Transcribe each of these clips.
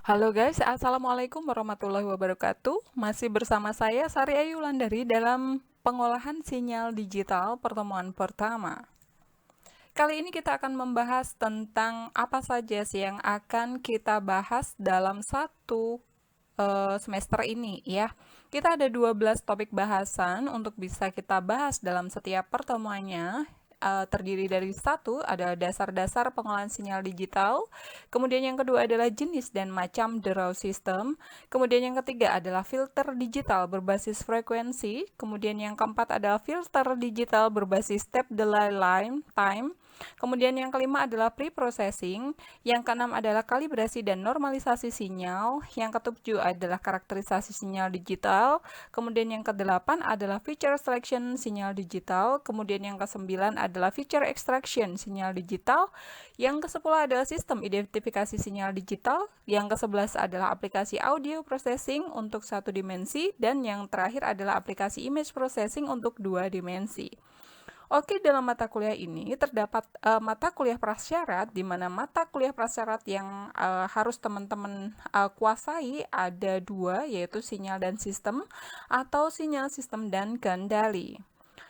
Halo guys, Assalamualaikum warahmatullahi wabarakatuh. Masih bersama saya Sari Ayu Landari dalam pengolahan sinyal digital pertemuan pertama. Kali ini kita akan membahas tentang apa saja sih yang akan kita bahas dalam satu semester ini ya. Kita ada 12 topik bahasan untuk bisa kita bahas dalam setiap pertemuannya. Terdiri dari satu adalah dasar-dasar pengolahan sinyal digital, kemudian yang kedua adalah jenis dan macam draw system, kemudian yang ketiga adalah filter digital berbasis frekuensi, kemudian yang keempat adalah filter digital berbasis step delay time, kemudian yang kelima adalah pre-processing, yang keenam adalah kalibrasi dan normalisasi sinyal, yang ketujuh adalah karakterisasi sinyal digital, kemudian yang kedelapan adalah feature selection sinyal digital, kemudian yang kesembilan adalah feature extraction sinyal digital, yang kesepuluh adalah sistem identifikasi sinyal digital, yang kesebelas adalah aplikasi audio processing untuk satu dimensi, dan yang terakhir adalah aplikasi image processing untuk dua dimensi. Oke, dalam mata kuliah ini terdapat mata kuliah prasyarat, di mana mata kuliah prasyarat yang harus teman-teman kuasai ada dua, yaitu sinyal dan sistem, atau sinyal, sistem, dan kendali.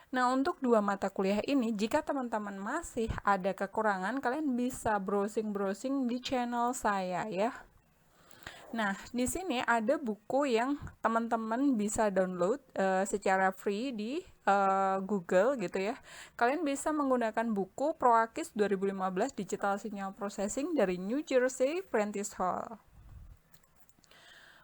Nah, untuk dua mata kuliah ini, jika teman-teman masih ada kekurangan, kalian bisa browsing-browsing di channel saya ya. Nah, di sini ada buku yang teman-teman bisa download secara free di Google gitu ya. Kalian bisa menggunakan buku ProAkis 2015 Digital Signal Processing dari New Jersey Prentice Hall.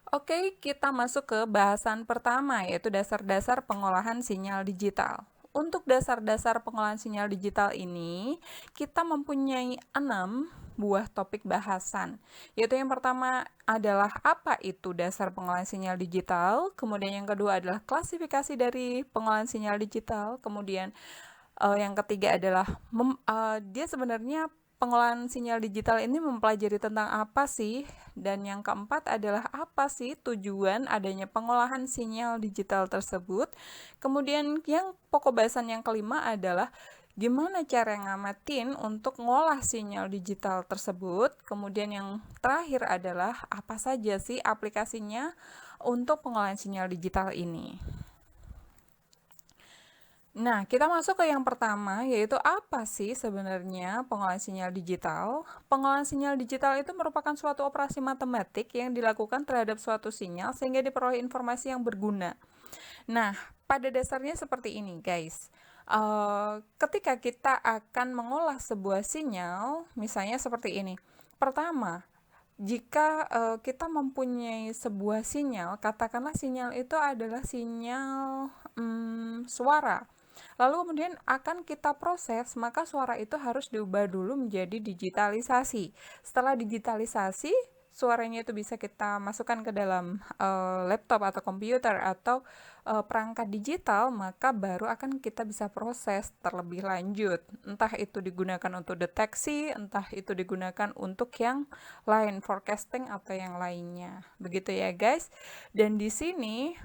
Oke, kita masuk ke bahasan pertama, yaitu dasar-dasar pengolahan sinyal digital. Untuk dasar-dasar pengolahan sinyal digital ini, kita mempunyai 6 buah topik bahasan. Yaitu yang pertama adalah apa itu dasar pengolahan sinyal digital, kemudian yang kedua adalah klasifikasi dari pengolahan sinyal digital, kemudian yang ketiga adalah dia sebenarnya pengolahan sinyal digital ini mempelajari tentang apa sih? Dan yang keempat adalah apa sih tujuan adanya pengolahan sinyal digital tersebut? Kemudian yang pokok bahasan yang kelima adalah gimana cara ngamatin untuk ngolah sinyal digital tersebut? Kemudian yang terakhir adalah apa saja sih aplikasinya untuk pengolahan sinyal digital ini? Nah, kita masuk ke yang pertama, yaitu apa sih sebenarnya pengolahan sinyal digital? Pengolahan sinyal digital itu merupakan suatu operasi matematik yang dilakukan terhadap suatu sinyal sehingga diperoleh informasi yang berguna. Nah, pada dasarnya seperti ini, guys. Ketika kita akan mengolah sebuah sinyal, misalnya seperti ini. Pertama, jika kita mempunyai sebuah sinyal, katakanlah sinyal itu adalah sinyal suara. Lalu kemudian akan kita proses, maka suara itu harus diubah dulu menjadi digitalisasi. Setelah digitalisasi, suaranya itu bisa kita masukkan ke dalam laptop atau komputer atau perangkat digital, maka baru akan kita bisa proses terlebih lanjut. Entah itu digunakan untuk deteksi, entah itu digunakan untuk yang lain, forecasting atau yang lainnya. Begitu ya guys. Dan di sini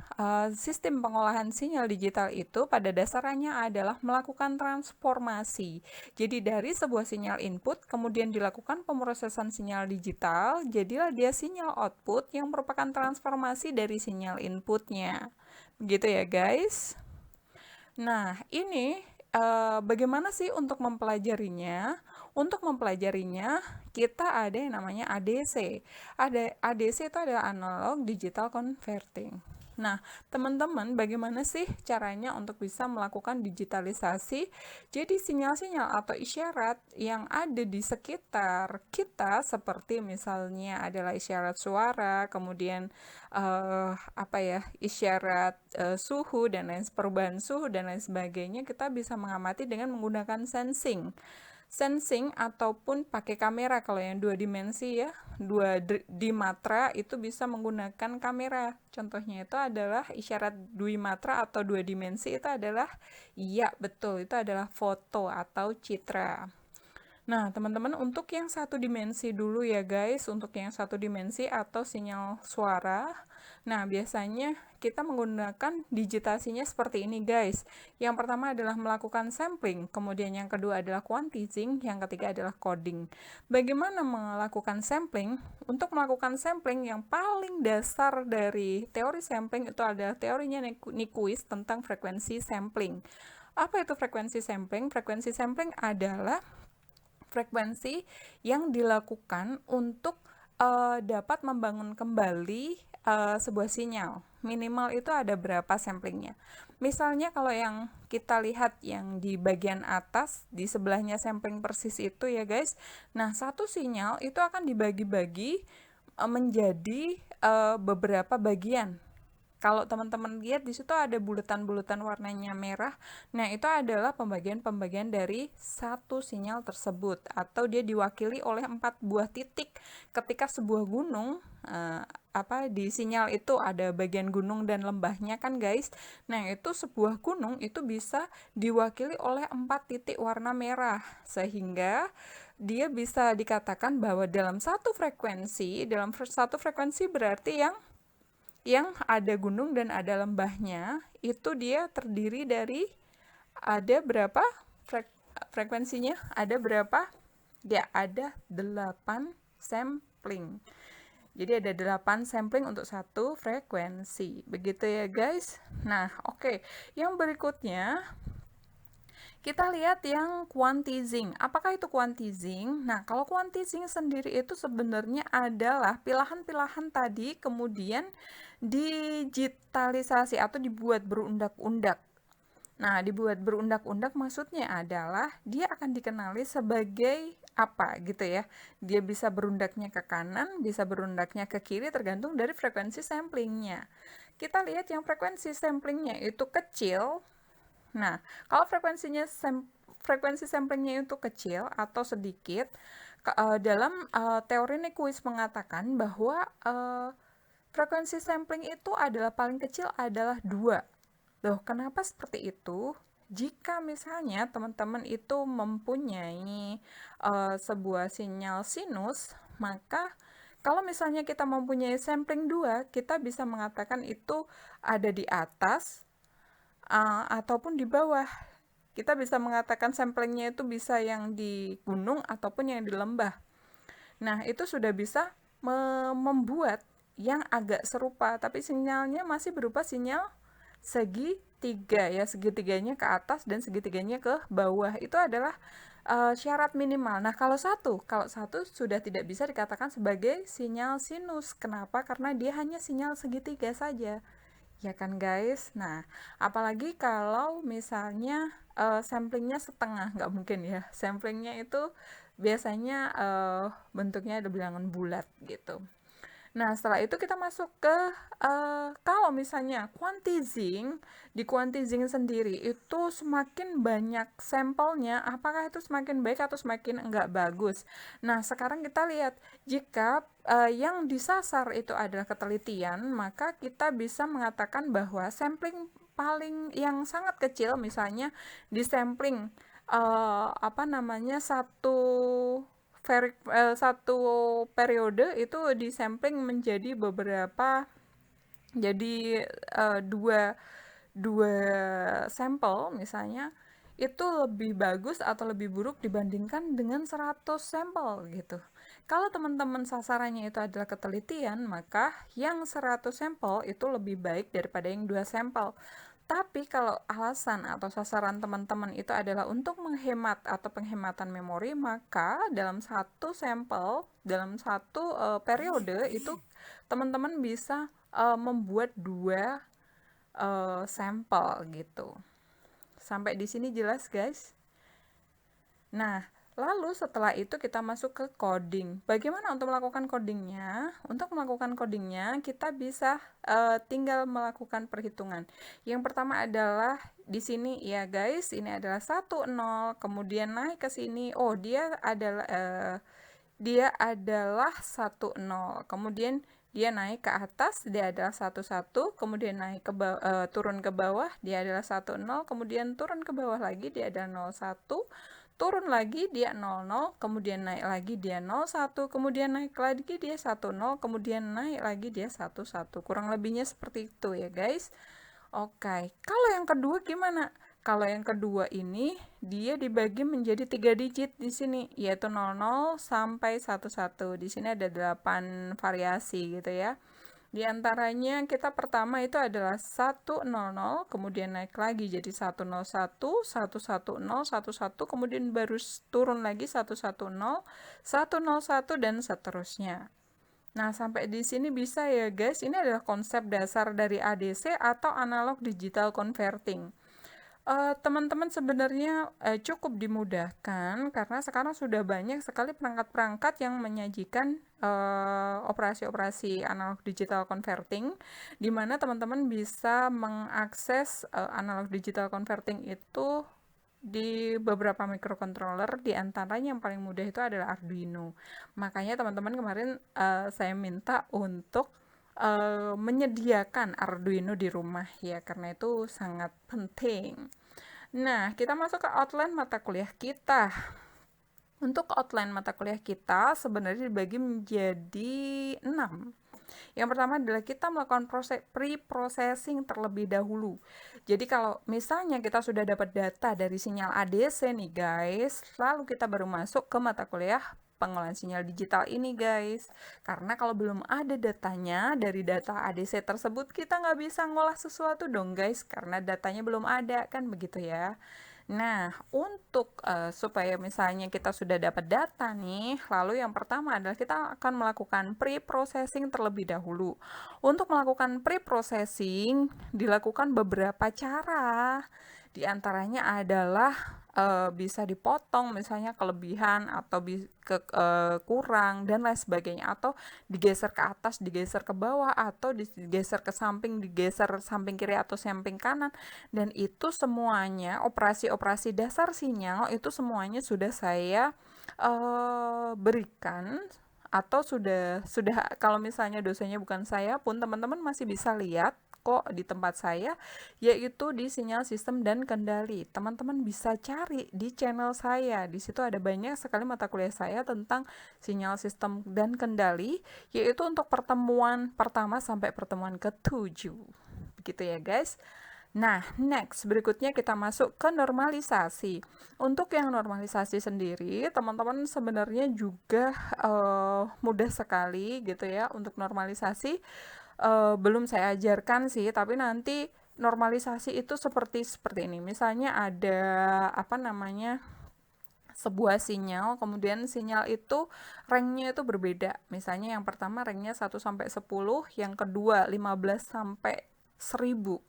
sistem pengolahan sinyal digital itu pada dasarnya adalah melakukan transformasi. Jadi dari sebuah sinyal input kemudian dilakukan pemrosesan sinyal digital, jadilah dia sinyal output yang merupakan transformasi dari sinyal inputnya. Begitu ya guys. Nah, ini bagaimana sih untuk mempelajarinya? Untuk mempelajarinya, kita ada yang namanya ADC. ADC itu adalah Analog Digital Converting. Nah, teman-teman, bagaimana sih caranya untuk bisa melakukan digitalisasi? Jadi, sinyal-sinyal atau isyarat yang ada di sekitar kita, seperti misalnya adalah isyarat suara, kemudian isyarat suhu dan lain perubahan suhu dan lain sebagainya, kita bisa mengamati dengan menggunakan sensing ataupun pakai kamera. Kalau yang dua dimensi ya, dimatra itu bisa menggunakan kamera. Contohnya itu adalah isyarat dwimatra atau dua dimensi, itu adalah iya betul, itu adalah foto atau citra. Nah, teman-teman, untuk yang satu dimensi dulu ya guys, untuk yang satu dimensi atau sinyal suara. Nah, biasanya kita menggunakan digitasinya seperti ini guys. Yang pertama adalah melakukan sampling, kemudian yang kedua adalah quantizing, yang ketiga adalah coding. Bagaimana melakukan sampling? Untuk melakukan sampling yang paling dasar dari teori sampling itu adalah teorinya Nyquist tentang frekuensi sampling. Apa itu frekuensi sampling? Frekuensi sampling adalah frekuensi yang dilakukan untuk dapat membangun kembali sebuah sinyal. Minimal itu ada berapa samplingnya. Misalnya kalau yang kita lihat yang di bagian atas, di sebelahnya sampling persis itu ya guys. Nah, satu sinyal itu akan dibagi-bagi menjadi beberapa bagian. Kalau teman-teman lihat di situ ada bulatan-bulatan warnanya merah. Nah, itu adalah pembagian-pembagian dari satu sinyal tersebut atau dia diwakili oleh 4 buah titik. Ketika sebuah gunung di sinyal itu ada bagian gunung dan lembahnya kan guys. Nah, itu sebuah gunung itu bisa diwakili oleh 4 titik warna merah sehingga dia bisa dikatakan bahwa dalam satu frekuensi berarti yang ada gunung dan ada lembahnya, itu dia terdiri dari ada berapa frekuensinya? Ada berapa? Ya, ada 8 sampling. Jadi ada 8 sampling untuk satu frekuensi. Begitu ya guys. Nah, oke. Yang berikutnya kita lihat yang quantizing. Apakah itu quantizing? Nah, kalau quantizing sendiri itu sebenarnya adalah pilahan-pilahan tadi kemudian digitalisasi atau dibuat berundak-undak. Nah, dibuat berundak-undak maksudnya adalah dia akan dikenali sebagai apa gitu ya. Dia bisa berundaknya ke kanan, bisa berundaknya ke kiri tergantung dari frekuensi samplingnya. Kita lihat yang frekuensi samplingnya itu kecil. Nah, kalau frekuensi samplingnya itu kecil atau sedikit, dalam teori Nyquist mengatakan bahwa frekuensi sampling itu adalah paling kecil adalah 2. Loh, kenapa seperti itu? Jika misalnya teman-teman itu mempunyai sebuah sinyal sinus, maka kalau misalnya kita mempunyai sampling 2, kita bisa mengatakan itu ada di atas ataupun di bawah. Kita bisa mengatakan samplingnya itu bisa yang di gunung ataupun yang di lembah. Nah, itu sudah bisa membuat yang agak serupa, tapi sinyalnya masih berupa sinyal segitiga ya, segitiganya ke atas dan segitiganya ke bawah. Itu adalah syarat minimal. Nah, kalau satu sudah tidak bisa dikatakan sebagai sinyal sinus. Kenapa? Karena dia hanya sinyal segitiga saja. Ya kan guys. Nah, apalagi kalau misalnya samplingnya setengah, nggak mungkin ya. Samplingnya itu biasanya bentuknya ada bilangan bulat gitu. Nah, setelah itu kita masuk ke kalau misalnya quantizing, di quantizing sendiri itu semakin banyak sampelnya, apakah itu semakin baik atau semakin enggak bagus? Nah, sekarang kita lihat, jika yang disasar itu adalah ketelitian, maka kita bisa mengatakan bahwa sampling paling yang sangat kecil, misalnya di sampling satu periode itu disampling menjadi beberapa, jadi dua sampel misalnya, itu lebih bagus atau lebih buruk dibandingkan dengan 100 sampel gitu. Kalau teman-teman sasarannya itu adalah ketelitian, maka yang 100 sampel itu lebih baik daripada yang 2 sampel. Tapi kalau alasan atau sasaran teman-teman itu adalah untuk menghemat atau penghematan memori, maka dalam satu sampel, dalam satu periode itu teman-teman bisa membuat 2 sampel gitu. Sampai di sini jelas guys? Nah, lalu setelah itu kita masuk ke coding. Bagaimana untuk melakukan codingnya? Untuk melakukan codingnya kita bisa tinggal melakukan perhitungan. Yang pertama adalah di sini ya guys, ini adalah 1 0, kemudian naik ke sini. Oh, dia adalah 1 0. Kemudian dia naik ke atas, dia adalah 1 1, kemudian naik ke turun ke bawah, dia adalah 1 0, kemudian turun ke bawah lagi, dia adalah 0 1. turun lagi dia 00, kemudian naik lagi dia 01, kemudian naik lagi dia 10, kemudian naik lagi dia 11. Kurang lebihnya seperti itu ya guys. Oke, kalau yang kedua gimana? Kalau yang kedua ini dia dibagi menjadi 3 digit di sini, yaitu 00 sampai 11. Di sini ada 8 variasi gitu ya. Di antaranya kita pertama itu adalah 100, kemudian naik lagi jadi 101, 110, 11, kemudian baru turun lagi 110, 101 dan seterusnya. Nah, sampai di sini bisa ya guys. Ini adalah konsep dasar dari ADC atau analog digital converting. Teman-teman sebenarnya cukup dimudahkan karena sekarang sudah banyak sekali perangkat-perangkat yang menyajikan operasi-operasi analog digital converting, di mana teman-teman bisa mengakses analog digital converting itu di beberapa microcontroller, di antaranya yang paling mudah itu adalah Arduino. Makanya teman-teman kemarin saya minta untuk menyediakan Arduino di rumah ya, karena itu sangat penting. Nah, kita masuk ke outline mata kuliah kita. Untuk outline mata kuliah kita sebenarnya dibagi menjadi 6. Yang pertama adalah kita melakukan pre-processing terlebih dahulu. Jadi kalau misalnya kita sudah dapat data dari sinyal ADC nih guys, lalu kita baru masuk ke mata kuliah pengolahan sinyal digital ini guys. Karena kalau belum ada datanya dari data ADC tersebut, kita nggak bisa ngolah sesuatu dong guys, karena datanya belum ada, kan begitu ya. Nah, untuk supaya misalnya kita sudah dapat data nih, lalu yang pertama adalah kita akan melakukan pre-processing terlebih dahulu. Untuk melakukan pre-processing dilakukan beberapa cara. Di antaranya adalah bisa dipotong misalnya kelebihan atau kurang dan lain sebagainya, atau digeser ke atas, digeser ke bawah, atau digeser ke samping, digeser samping kiri atau samping kanan. Dan itu semuanya operasi-operasi dasar sinyal itu semuanya sudah saya berikan, atau sudah kalau misalnya dosennya bukan saya pun teman-teman masih bisa lihat kok di tempat saya, yaitu di sinyal sistem dan kendali. Teman-teman bisa cari di channel saya. Di situ ada banyak sekali mata kuliah saya tentang sinyal sistem dan kendali, yaitu untuk pertemuan pertama sampai pertemuan ke-7. Begitu ya, guys. Nah, next, berikutnya kita masuk ke normalisasi. Untuk yang normalisasi sendiri, teman-teman sebenarnya juga mudah sekali gitu ya untuk normalisasi. Belum saya ajarkan sih, tapi nanti normalisasi itu seperti ini. Misalnya ada sebuah sinyal, kemudian sinyal itu ranknya itu berbeda. Misalnya yang pertama ranknya 1 sampai 10, yang kedua 15 sampai 1000.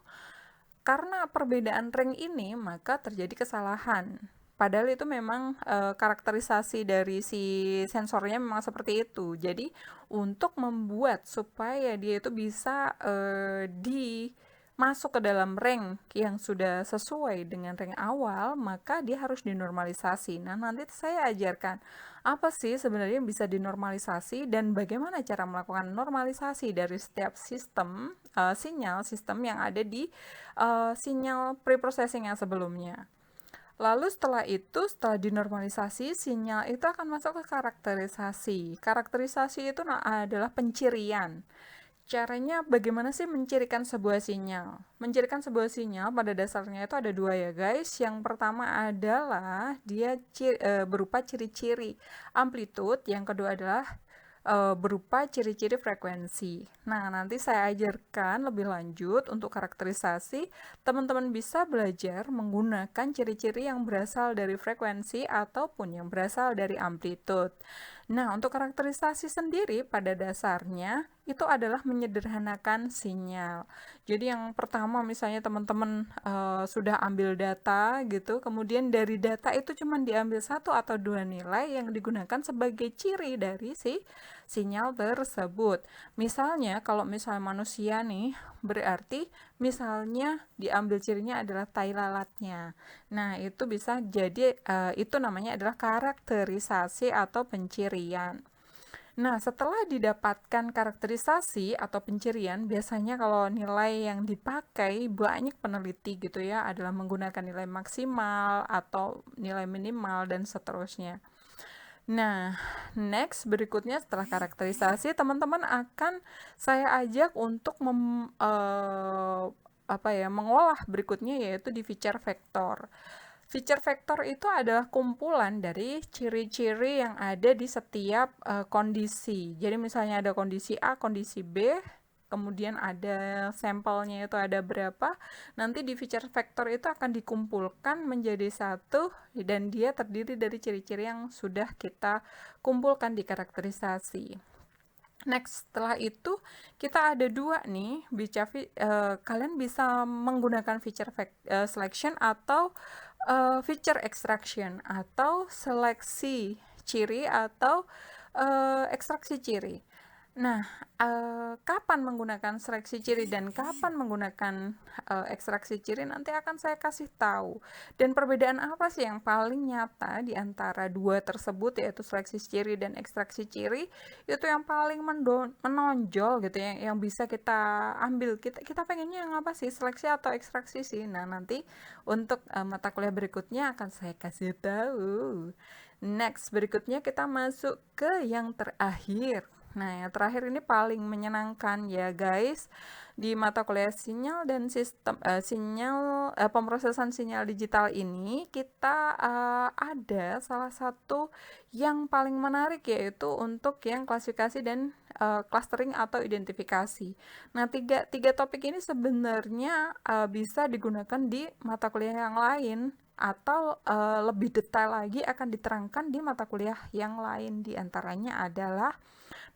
Karena perbedaan rank ini, maka terjadi kesalahan. Padahal itu memang karakterisasi dari si sensornya memang seperti itu. Jadi untuk membuat supaya dia itu bisa masuk ke dalam rank yang sudah sesuai dengan rank awal, maka dia harus dinormalisasi. Nah, nanti saya ajarkan apa sih sebenarnya yang bisa dinormalisasi dan bagaimana cara melakukan normalisasi dari setiap sistem sinyal sistem yang ada di sinyal preprocessing yang sebelumnya. Lalu setelah itu, setelah dinormalisasi, sinyal itu akan masuk ke karakterisasi. Karakterisasi itu adalah pencirian. Caranya bagaimana sih mencirikan sebuah sinyal? Mencirikan sebuah sinyal pada dasarnya itu ada dua ya guys. Yang pertama adalah dia berupa ciri-ciri amplitude, yang kedua adalah berupa ciri-ciri frekuensi. Nah, nanti saya ajarkan lebih lanjut untuk karakterisasi. Teman-teman bisa belajar menggunakan ciri-ciri yang berasal dari frekuensi ataupun yang berasal dari amplitude. Nah, untuk karakterisasi sendiri pada dasarnya itu adalah menyederhanakan sinyal. Jadi yang pertama misalnya teman-teman sudah ambil data gitu, kemudian dari data itu cuma diambil 1 atau 2 nilai yang digunakan sebagai ciri dari si sinyal tersebut. Misalnya kalau misalnya manusia nih, berarti misalnya diambil cirinya adalah tai lalatnya. Nah, itu bisa jadi itu namanya adalah karakterisasi atau pencirian. Nah, setelah didapatkan karakterisasi atau pencirian, biasanya kalau nilai yang dipakai banyak peneliti gitu ya adalah menggunakan nilai maksimal atau nilai minimal dan seterusnya. Nah, next berikutnya setelah karakterisasi, teman-teman akan saya ajak untuk mengolah berikutnya yaitu di feature vector. Feature vector itu adalah kumpulan dari ciri-ciri yang ada di setiap kondisi. Jadi misalnya ada kondisi A, kondisi B, kemudian ada sampelnya itu ada berapa, nanti di feature vector itu akan dikumpulkan menjadi satu dan dia terdiri dari ciri-ciri yang sudah kita kumpulkan di karakterisasi. Next, setelah itu kita ada dua nih, kalian bisa menggunakan feature selection atau feature extraction atau seleksi ciri atau ekstraksi ciri. Nah, kapan menggunakan seleksi ciri dan kapan menggunakan ekstraksi ciri nanti akan saya kasih tahu. Dan perbedaan apa sih yang paling nyata di antara dua tersebut yaitu seleksi ciri dan ekstraksi ciri? Itu yang paling menonjol gitu ya, yang bisa kita ambil. Kita pengennya yang apa sih? Seleksi atau ekstraksi sih? Nah, nanti untuk mata kuliah berikutnya akan saya kasih tahu. Next, berikutnya kita masuk ke yang terakhir. Nah, yang terakhir ini paling menyenangkan ya guys. Di mata kuliah sinyal dan sistem pemrosesan sinyal digital ini kita ada salah satu yang paling menarik yaitu untuk yang klasifikasi dan clustering atau identifikasi. Nah, tiga topik ini sebenarnya bisa digunakan di mata kuliah yang lain atau lebih detail lagi akan diterangkan di mata kuliah yang lain. Di antaranya adalah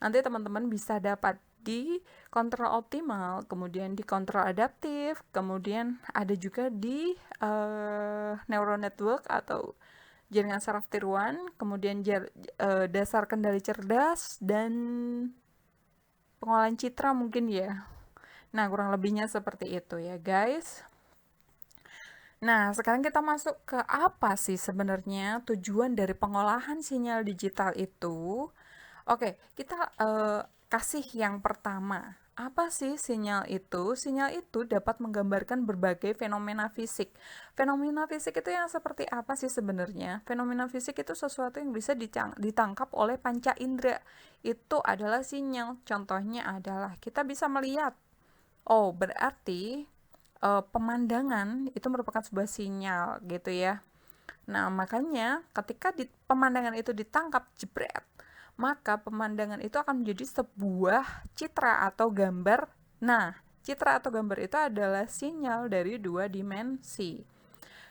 nanti teman-teman bisa dapat di kontrol optimal, kemudian di kontrol adaptif, kemudian ada juga di neural network atau jaringan saraf tiruan, kemudian dasar kendali cerdas, dan pengolahan citra mungkin ya. Nah, kurang lebihnya seperti itu ya guys. Nah, sekarang kita masuk ke apa sih sebenarnya tujuan dari pengolahan sinyal digital itu. Oke, kita kasih yang pertama. Apa sih sinyal itu? Sinyal itu dapat menggambarkan berbagai fenomena fisik. Fenomena fisik itu yang seperti apa sih sebenarnya? Fenomena fisik itu sesuatu yang bisa ditangkap oleh panca indera. Itu adalah sinyal. Contohnya adalah kita bisa melihat. Oh, berarti pemandangan itu merupakan sebuah sinyal gitu ya. Nah, makanya ketika pemandangan itu ditangkap jebret, maka pemandangan itu akan menjadi sebuah citra atau gambar. Nah, citra atau gambar itu adalah sinyal dari dua dimensi.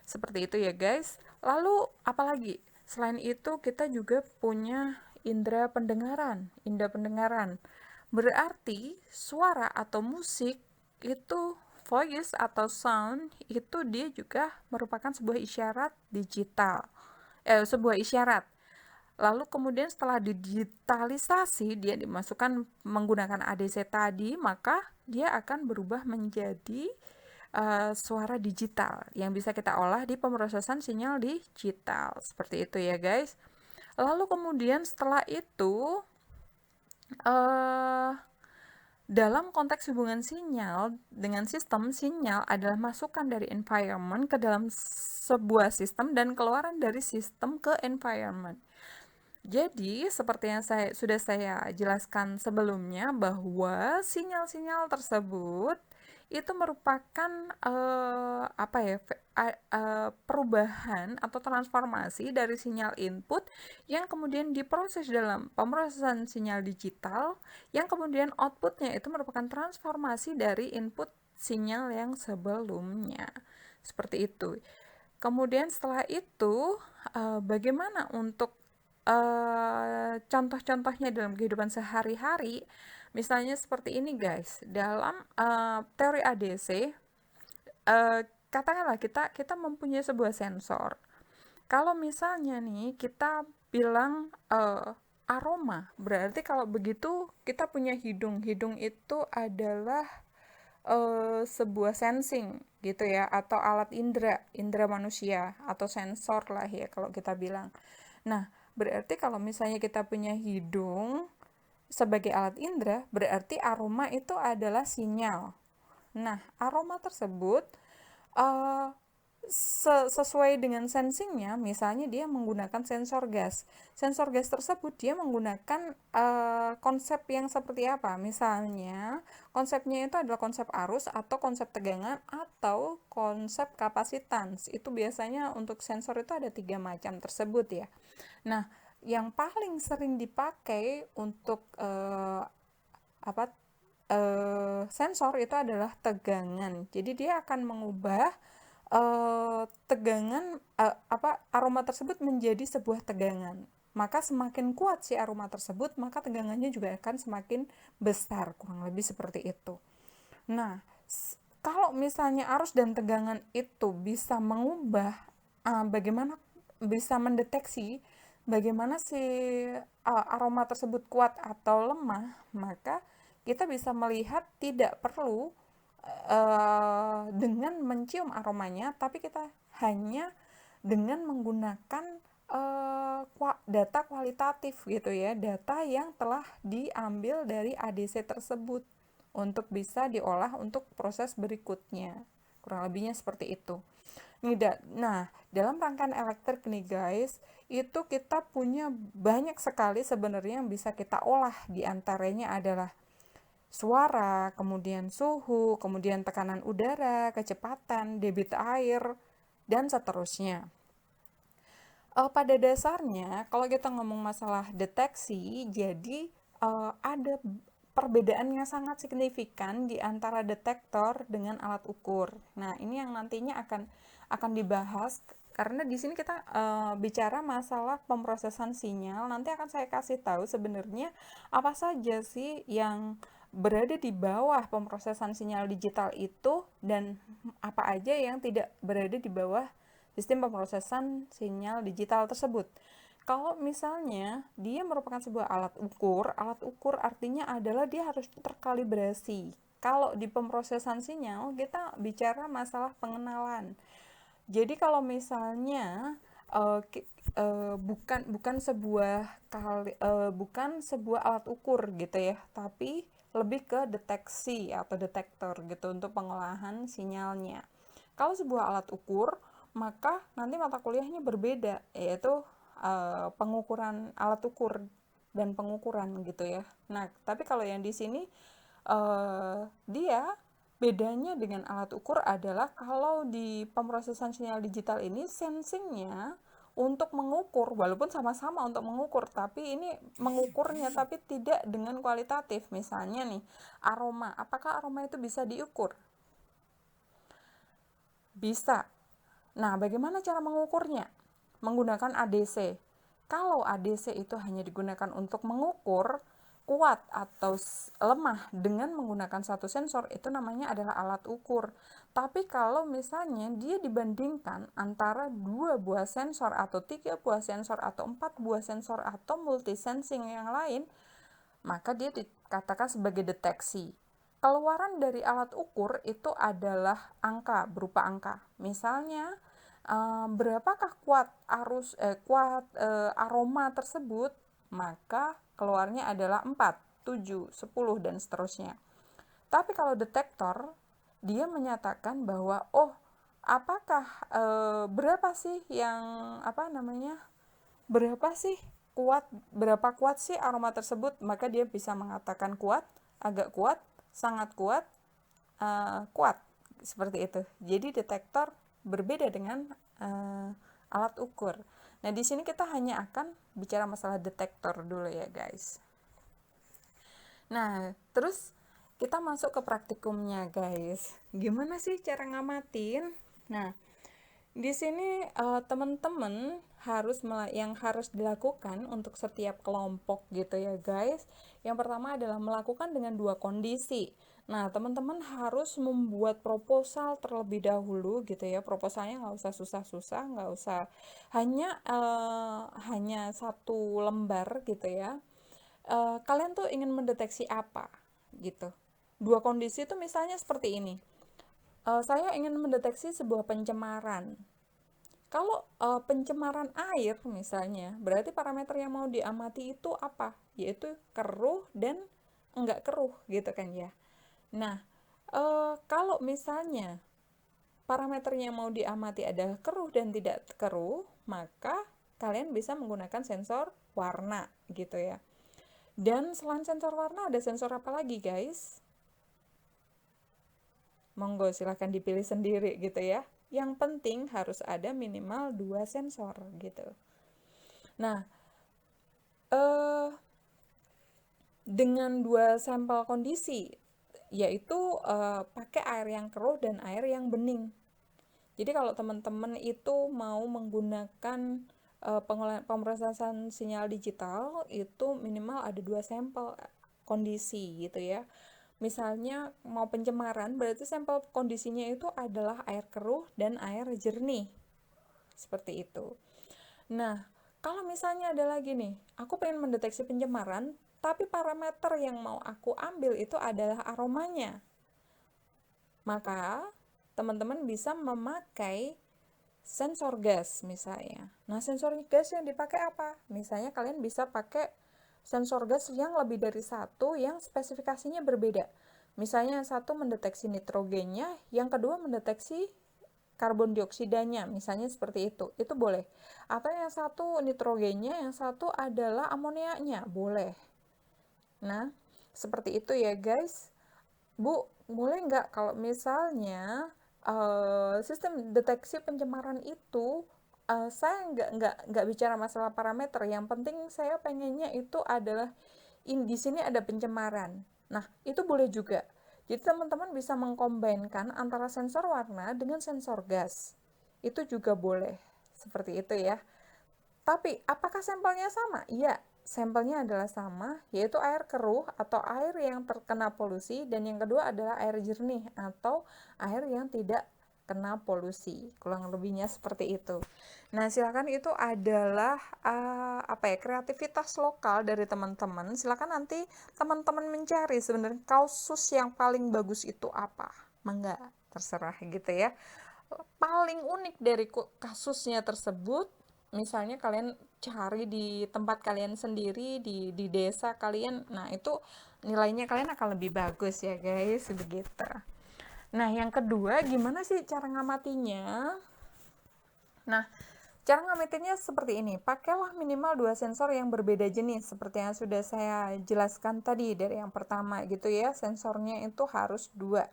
Seperti itu ya guys. Lalu apalagi? Selain itu kita juga punya indera pendengaran. Indera pendengaran berarti suara atau musik itu voice atau sound itu dia juga merupakan sebuah isyarat digital. Sebuah isyarat. Lalu kemudian setelah digitalisasi dia dimasukkan menggunakan ADC tadi, maka dia akan berubah menjadi suara digital yang bisa kita olah di pemrosesan sinyal digital. Seperti itu ya guys. Lalu kemudian setelah itu dalam konteks hubungan sinyal dengan sistem, sinyal adalah masukan dari environment ke dalam sebuah sistem dan keluaran dari sistem ke environment. Jadi, seperti yang sudah saya jelaskan sebelumnya bahwa sinyal-sinyal tersebut itu merupakan perubahan atau transformasi dari sinyal input yang kemudian diproses dalam pemrosesan sinyal digital, yang kemudian outputnya itu merupakan transformasi dari input sinyal yang sebelumnya. Seperti itu. Kemudian setelah itu, bagaimana untuk contoh-contohnya dalam kehidupan sehari-hari? Misalnya seperti ini guys, dalam teori ADC, katakanlah kita mempunyai sebuah sensor. Kalau misalnya nih kita bilang aroma, berarti kalau begitu kita punya hidung. Hidung itu adalah sebuah sensing gitu ya, atau alat indera manusia atau sensor lah ya kalau kita bilang. Nah, berarti kalau misalnya kita punya hidung, sebagai alat indera, berarti aroma itu adalah sinyal. Nah, aroma tersebut uh, sesuai dengan sensingnya, misalnya dia menggunakan sensor gas. Sensor gas tersebut dia menggunakan konsep yang seperti apa? Misalnya, konsepnya itu adalah konsep arus atau konsep tegangan atau konsep kapasitans. Itu biasanya untuk sensor itu ada 3 macam tersebut ya. Nah, yang paling sering dipakai untuk sensor itu adalah tegangan. Jadi dia akan mengubah tegangan aroma tersebut menjadi sebuah tegangan. Maka semakin kuat si aroma tersebut, maka tegangannya juga akan semakin besar, kurang lebih seperti itu. Nah, kalau misalnya arus dan tegangan itu bisa mengubah bagaimana bisa mendeteksi bagaimana si aroma tersebut kuat atau lemah, maka kita bisa melihat tidak perlu dengan mencium aromanya, tapi kita hanya dengan menggunakan data kualitatif gitu ya, data yang telah diambil dari ADC tersebut untuk bisa diolah untuk proses berikutnya. Kurang lebihnya seperti itu. Nah, dalam rangkaian elektrik nih guys, itu kita punya banyak sekali sebenarnya yang bisa kita olah. Di antaranya adalah suara, kemudian suhu, kemudian tekanan udara, kecepatan, debit air, dan seterusnya. Pada dasarnya, kalau kita ngomong masalah deteksi, jadi ada perbedaan yang sangat signifikan di antara detektor dengan alat ukur. Nah, ini yang nantinya akan dibahas karena di sini kita bicara masalah pemrosesan sinyal. Nanti akan saya kasih tahu sebenarnya apa saja sih yang berada di bawah pemrosesan sinyal digital itu dan apa aja yang tidak berada di bawah sistem pemrosesan sinyal digital tersebut. Kalau misalnya dia merupakan sebuah alat ukur artinya adalah dia harus terkalibrasi. Kalau di pemrosesan sinyal kita bicara masalah pengenalan. Jadi kalau misalnya bukan sebuah alat ukur gitu ya, tapi lebih ke deteksi atau detektor gitu untuk pengolahan sinyalnya. Kalau sebuah alat ukur, maka nanti mata kuliahnya berbeda, yaitu pengukuran alat ukur dan pengukuran gitu ya. Nah, tapi kalau yang di sini dia bedanya dengan alat ukur adalah kalau di pemrosesan sinyal digital ini sensingnya untuk mengukur, walaupun sama-sama untuk mengukur, tapi ini mengukurnya tapi tidak dengan kualitatif. Misalnya nih, aroma. Apakah aroma itu bisa diukur? Bisa. Nah, bagaimana cara mengukurnya? Menggunakan ADC. Kalau ADC itu hanya digunakan untuk mengukur kuat atau lemah dengan menggunakan satu sensor, itu namanya adalah alat ukur. Tapi kalau misalnya dia dibandingkan antara 2 buah sensor atau 3 buah sensor atau 4 buah sensor atau multisensing yang lain, maka dia dikatakan sebagai deteksi. Keluaran dari alat ukur itu adalah angka, berupa angka. Misalnya, berapakah kuat aroma tersebut, maka keluarnya adalah 4, 7, 10 dan seterusnya. Tapi kalau detektor, dia menyatakan bahwa apakah berapa sih yang berapa sih berapa kuat sih aroma tersebut, maka dia bisa mengatakan kuat, agak kuat, sangat kuat, kuat, seperti itu. Jadi detektor berbeda dengan alat ukur. Nah, di sini kita hanya akan bicara masalah detektor dulu ya guys. Nah, terus kita masuk ke praktikumnya guys. Gimana sih cara ngamatin? Nah, di sini teman-teman yang harus dilakukan untuk setiap kelompok gitu ya guys. Yang pertama adalah melakukan dengan 2 kondisi. Nah, teman-teman harus membuat proposal terlebih dahulu gitu ya. Proposalnya nggak usah susah-susah, nggak usah hanya 1 lembar gitu ya. Kalian tuh ingin mendeteksi apa gitu. 2 kondisi itu misalnya seperti ini. Saya ingin mendeteksi sebuah pencemaran. Kalau pencemaran air misalnya, berarti parameter yang mau diamati itu apa? Yaitu keruh dan enggak keruh gitu kan ya. Nah, kalau misalnya parameternya yang mau diamati adalah keruh dan tidak keruh, maka kalian bisa menggunakan sensor warna gitu ya. Dan selain sensor warna ada sensor apa lagi guys? Monggo silahkan dipilih sendiri gitu ya. Yang penting harus ada minimal 2 sensor gitu. Nah, eh, dengan 2 sampel kondisi, yaitu pakai air yang keruh dan air yang bening. Jadi kalau teman-teman itu mau menggunakan pemrosesan sinyal digital, itu minimal ada 2 sampel kondisi gitu ya. Misalnya mau pencemaran, berarti sampel kondisinya itu adalah air keruh dan air jernih. Seperti itu. Nah, kalau misalnya ada lagi nih, aku pengen mendeteksi pencemaran, tapi parameter yang mau aku ambil itu adalah aromanya. Maka, teman-teman bisa memakai sensor gas misalnya. Nah, sensor gas yang dipakai apa? Misalnya kalian bisa pakai sensor gas yang lebih dari satu yang spesifikasinya berbeda. Misalnya yang satu mendeteksi nitrogennya, yang kedua mendeteksi karbon dioksidanya, misalnya seperti itu boleh. Atau yang satu nitrogennya, yang satu adalah amoniaknya, boleh. Nah, seperti itu ya guys. Bu, boleh nggak kalau misalnya sistem deteksi pencemaran itu saya nggak bicara masalah parameter. Yang penting saya pengennya itu adalah di sini ada pencemaran. Nah, itu boleh juga. Jadi teman-teman bisa mengkombinkan antara sensor warna dengan sensor gas. Itu juga boleh. Seperti itu ya. Tapi apakah sampelnya sama? Iya, sampelnya adalah sama, yaitu air keruh atau air yang terkena polusi, dan yang kedua adalah air jernih atau air yang tidak kena polusi. Kurang lebihnya seperti itu. Nah, silakan, itu adalah apa ya, kreativitas lokal dari teman-teman. Silakan nanti teman-teman mencari sebenarnya kasus yang paling bagus itu apa. Mangga, terserah gitu ya. Paling unik dari kasusnya tersebut, misalnya kalian cari di tempat kalian sendiri, di desa kalian, nah itu nilainya kalian akan lebih bagus ya guys, begitu. Nah, yang kedua, gimana sih cara ngamatinya? Nah, cara ngamatinnya seperti ini, pakailah minimal 2 sensor yang berbeda jenis, seperti yang sudah saya jelaskan tadi dari yang pertama gitu ya, sensornya itu harus 2.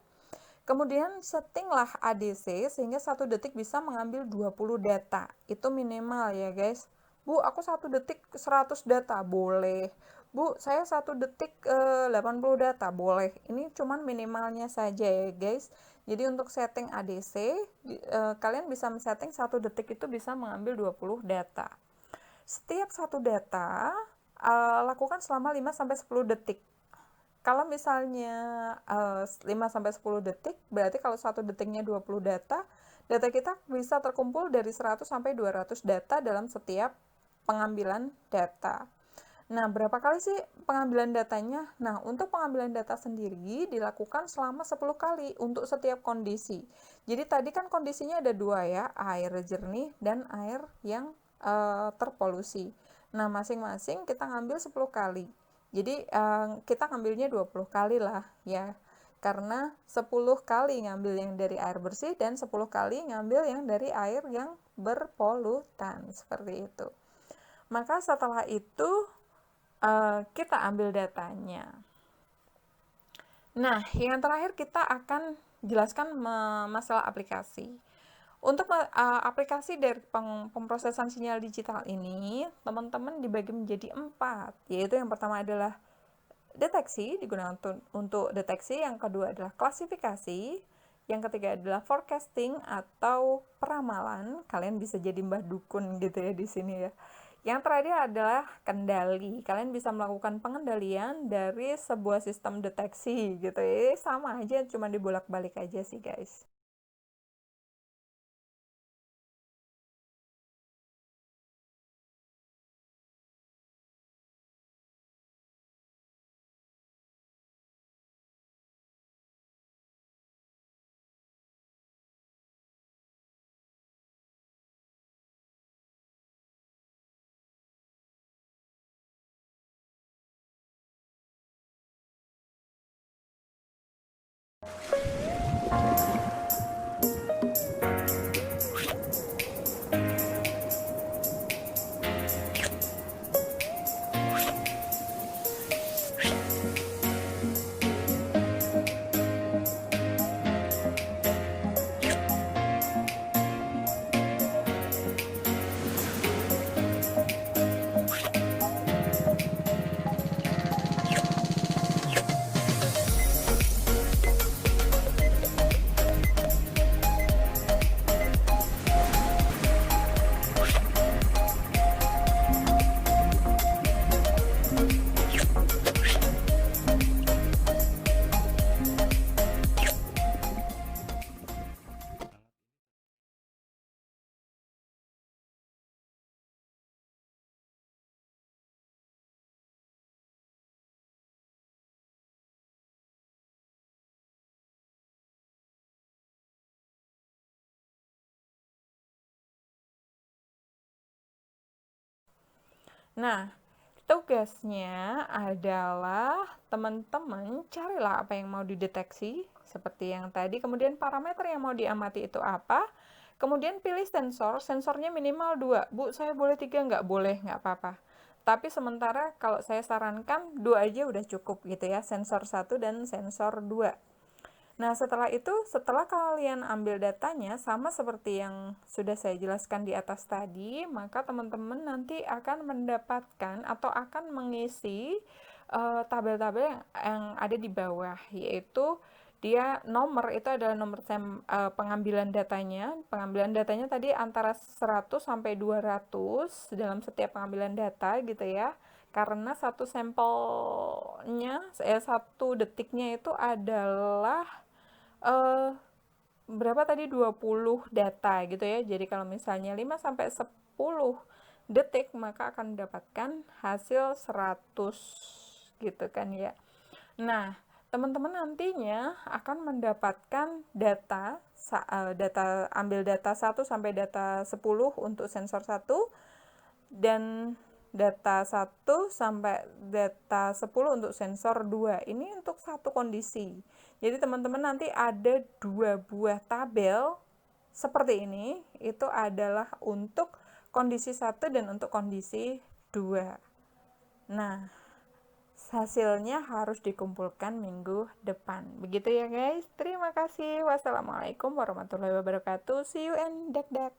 Kemudian settinglah ADC sehingga 1 detik bisa mengambil 20 data. Itu minimal ya guys. Bu, aku 1 detik 100 data, boleh. Bu, saya 1 detik 80 data, boleh. Ini cuman minimalnya saja ya guys. Jadi untuk setting ADC, kalian bisa men-setting 1 detik itu bisa mengambil 20 data. Setiap 1 data, lakukan selama 5-10 detik. Kalau misalnya 5-10 detik, berarti kalau 1 detiknya 20 data, data kita bisa terkumpul dari 100-200 data dalam setiap pengambilan data. Nah, berapa kali sih pengambilan datanya? Nah, untuk pengambilan data sendiri dilakukan selama 10 kali untuk setiap kondisi. Jadi tadi kan kondisinya ada 2 ya, air jernih dan air yang terpolusi. Nah, masing-masing kita ngambil 10 kali. Jadi kita ngambilnya 20 kali lah ya. Karena 10 kali ngambil yang dari air bersih dan 10 kali ngambil yang dari air yang berpolutan, seperti itu. Maka setelah itu kita ambil datanya. Nah, yang terakhir kita akan jelaskan masalah aplikasi. Untuk aplikasi dari pemrosesan sinyal digital ini, teman-teman dibagi menjadi 4, yaitu yang pertama adalah deteksi, digunakan untuk deteksi, yang kedua adalah klasifikasi, yang ketiga adalah forecasting atau peramalan. Kalian bisa jadi mbah dukun gitu ya di sini ya. Yang terakhir adalah kendali. Kalian bisa melakukan pengendalian dari sebuah sistem deteksi gitu ya. Sama aja, cuma dibolak-balik aja sih guys. Nah, tugasnya adalah teman-teman carilah apa yang mau dideteksi, seperti yang tadi, kemudian parameter yang mau diamati itu apa, kemudian pilih sensor, sensornya minimal 2. Bu, saya boleh 3 nggak? Boleh, nggak apa-apa. Tapi sementara kalau saya sarankan 2 aja udah cukup gitu ya, sensor 1 dan sensor 2. Nah, setelah itu, setelah kalian ambil datanya, sama seperti yang sudah saya jelaskan di atas tadi, maka teman-teman nanti akan mendapatkan atau akan mengisi tabel-tabel yang ada di bawah, yaitu dia nomor itu adalah nomor pengambilan datanya. Pengambilan datanya tadi antara 100 sampai 200 dalam setiap pengambilan data gitu ya. Karena satu sampelnya, satu detiknya itu adalah eh berapa tadi 20 data gitu ya. Jadi kalau misalnya 5 sampai 10 detik maka akan mendapatkan hasil 100 gitu kan ya. Nah, teman-teman nantinya akan mendapatkan ambil data 1 sampai data 10 untuk sensor 1 dan data 1 sampai data 10 untuk sensor 2. Ini untuk satu kondisi. Jadi teman-teman nanti ada 2 buah tabel seperti ini, itu adalah untuk kondisi 1 dan untuk kondisi 2. Nah, hasilnya harus dikumpulkan minggu depan. Begitu ya guys. Terima kasih. Wassalamualaikum warahmatullahi wabarakatuh. See you and dak-dak.